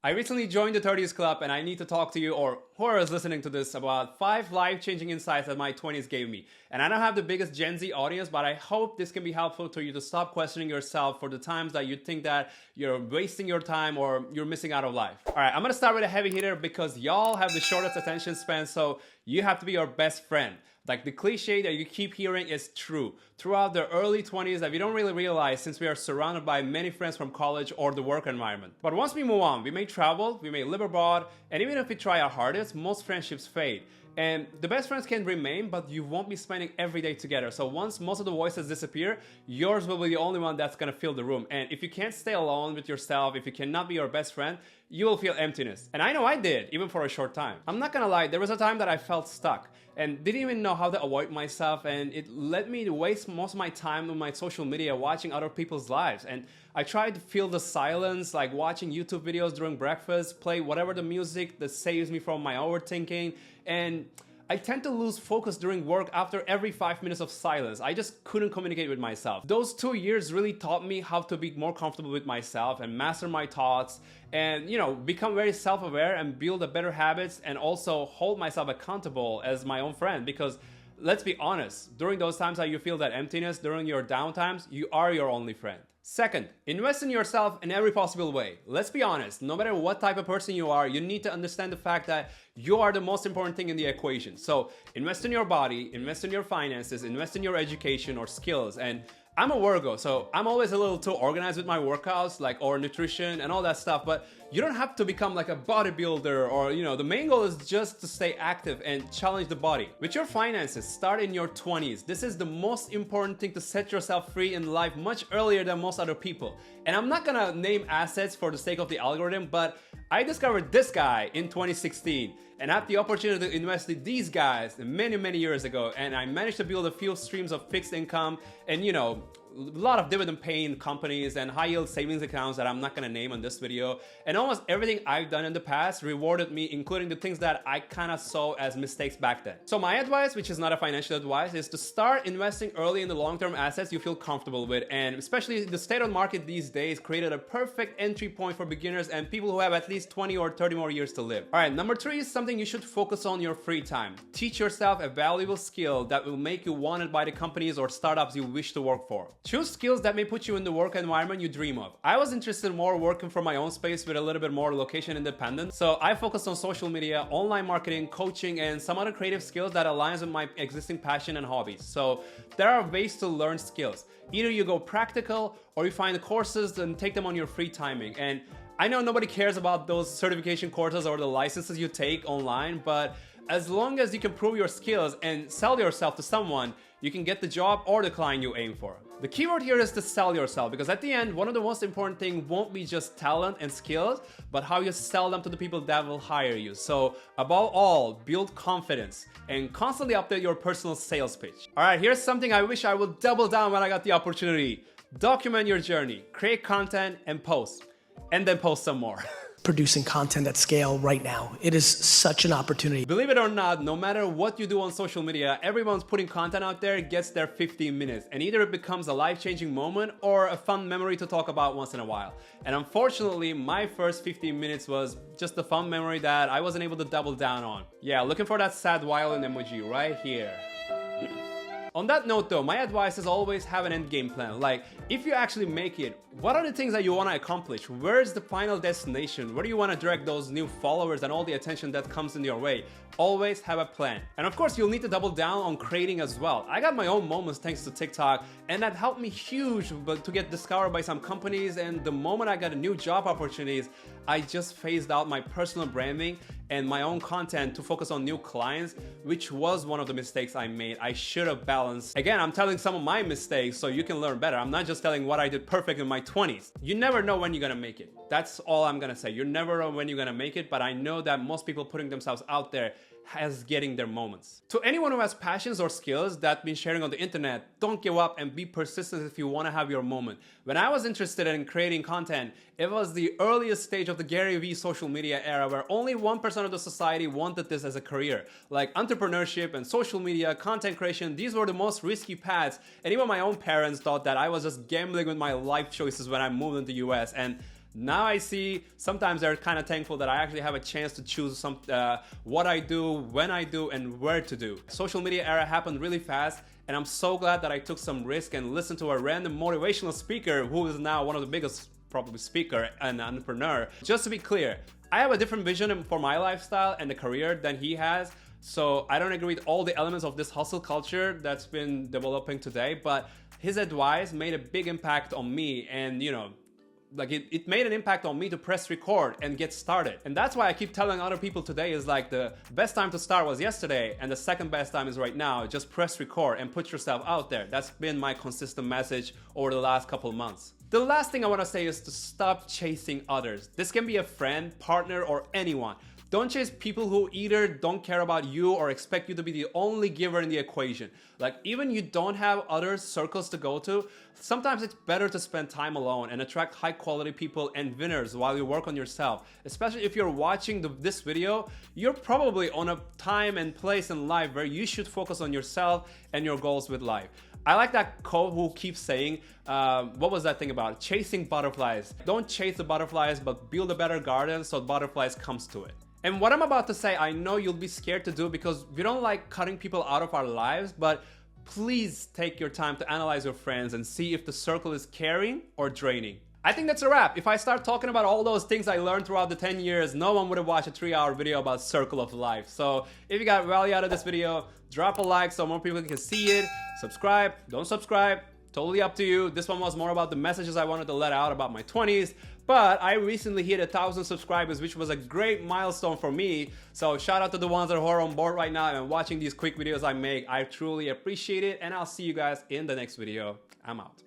I recently joined the 30s Club and I need to talk to you or whoever is listening to this about 5 life-changing insights that my 20s gave me. And I don't have the biggest Gen Z audience, but I hope this can be helpful to you to stop questioning yourself for the times that you think that you're wasting your time or you're missing out of life. Alright, I'm gonna start with a heavy hitter because y'all have the shortest attention span, so you have to be your best friend. Like the cliche that you keep hearing is true. Throughout the early 20s that we don't really realize since we are surrounded by many friends from college or the work environment. But once we move on, we may travel, we may live abroad, and even if we try our hardest, most friendships fade. And the best friends can remain, but you won't be spending every day together. So once most of the voices disappear, yours will be the only one that's gonna fill the room. And if you can't stay alone with yourself, if you cannot be your best friend, you will feel emptiness. And I know I did, even for a short time. I'm not gonna lie, there was a time that I felt stuck and didn't even know how to avoid myself, and it led me to waste most of my time on my social media watching other people's lives. And I tried to feel the silence, like watching YouTube videos during breakfast, play whatever the music that saves me from my overthinking, and I tend to lose focus during work after every 5 minutes of silence. I just couldn't communicate with myself. Those 2 years really taught me how to be more comfortable with myself and master my thoughts and, become very self-aware and build a better habits and also hold myself accountable as my own friend. Because let's be honest, during those times that you feel that emptiness, during your downtimes, you are your only friend. Second, invest in yourself in every possible way. Let's be honest, no matter what type of person you are, you need to understand the fact that you are the most important thing in the equation. So invest in your body, invest in your finances, invest in your education or skills. And I'm a Virgo, so I'm always a little too organized with my workouts, or nutrition and all that stuff, but you don't have to become like a bodybuilder or, the main goal is just to stay active and challenge the body. With your finances, start in your 20s. This is the most important thing to set yourself free in life much earlier than most other people. And I'm not gonna name assets for the sake of the algorithm, but I discovered this guy in 2016 and had the opportunity to invest in these guys many years ago, and I managed to build a few streams of fixed income and a lot of dividend paying companies and high yield savings accounts that I'm not gonna name on this video. And almost everything I've done in the past rewarded me, including the things that I kind of saw as mistakes back then. So my advice, which is not a financial advice, is to start investing early in the long-term assets you feel comfortable with. And especially the state-of-the market these days created a perfect entry point for beginners and people who have at least 20 or 30 more years to live. All right, number 3 is something you should focus on your free time. Teach yourself a valuable skill that will make you wanted by the companies or startups you wish to work for. Choose skills that may put you in the work environment you dream of. I was interested more working from my own space with a little bit more location independence, so I focused on social media, online marketing, coaching, and some other creative skills that aligns with my existing passion and hobbies. So there are ways to learn skills. Either you go practical or you find the courses and take them on your free timing. And I know nobody cares about those certification courses or the licenses you take online, but as long as you can prove your skills and sell yourself to someone, you can get the job or the client you aim for. The keyword here is to sell yourself, because at the end, one of the most important things won't be just talent and skills, but how you sell them to the people that will hire you. So above all, build confidence and constantly update your personal sales pitch. All right, here's something I wish I would double down when I got the opportunity. Document your journey, create content and post, and then post some more. Producing content at scale right now. It is such an opportunity. Believe it or not, no matter what you do on social media, everyone's putting content out there gets their 15 minutes, and either it becomes a life-changing moment or a fun memory to talk about once in a while. And unfortunately, my first 15 minutes was just a fun memory that I wasn't able to double down on. Yeah, looking for that sad violin emoji right here. On that note though, my advice is always have an end game plan. Like, if you actually make it, what are the things that you want to accomplish? Where's the final destination? Where do you want to direct those new followers and all the attention that comes in your way? Always have a plan. And of course, you'll need to double down on creating as well. I got my own moments thanks to TikTok, and that helped me huge to get discovered by some companies. And the moment I got a new job opportunities, I just phased out my personal branding and my own content to focus on new clients, which was one of the mistakes I made. I should have balanced. Again, I'm telling some of my mistakes so you can learn better. I'm not just telling what I did perfect in my 20s. You never know when you're gonna make it. That's all I'm gonna say. You never know when you're gonna make it, but I know that most people putting themselves out there has getting their moments. To anyone who has passions or skills that been sharing on the internet, don't give up and be persistent if you want to have your moment. When I was interested in creating content, it was the earliest stage of the Gary Vee social media era where only 1% of the society wanted this as a career. Like entrepreneurship and social media, content creation, these were the most risky paths, and even my own parents thought that I was just gambling with my life choices when I moved into the US, and Now I see sometimes they're kind of thankful that I actually have a chance to choose what I do, when I do, and where to do. Social media era happened really fast, and I'm so glad that I took some risk and listened to a random motivational speaker who is now one of the biggest probably speaker and entrepreneur. Just to be clear, I have a different vision for my lifestyle and the career than he has. So I don't agree with all the elements of this hustle culture that's been developing today, but his advice made a big impact on me, and like it made an impact on me to press record and get started. And that's why I keep telling other people today is like the best time to start was yesterday and the second best time is right now. Just press record and put yourself out there. That's been my consistent message over the last couple of months. The last thing I want to say is to stop chasing others. This can be a friend, partner, or anyone. Don't chase people who either don't care about you or expect you to be the only giver in the equation. Like, even you don't have other circles to go to, sometimes it's better to spend time alone and attract high quality people and winners while you work on yourself. Especially if you're watching this video, you're probably on a time and place in life where you should focus on yourself and your goals with life. I like that quote who keeps saying, what was that thing about? Chasing butterflies. Don't chase the butterflies, but build a better garden so butterflies comes to it. And what I'm about to say, I know you'll be scared to do because we don't like cutting people out of our lives, but please take your time to analyze your friends and see if the circle is caring or draining. I think that's a wrap. If I start talking about all those things I learned throughout the 10 years, no one would have watched a 3-hour video about circle of life. So if you got value out of this video, drop a like so more people can see it. Subscribe, don't subscribe, totally up to you. This one was more about the messages I wanted to let out about my 20s. But I recently hit 1,000 subscribers, which was a great milestone for me. So shout out to the ones that are on board right now and watching these quick videos I make. I truly appreciate it. And I'll see you guys in the next video. I'm out.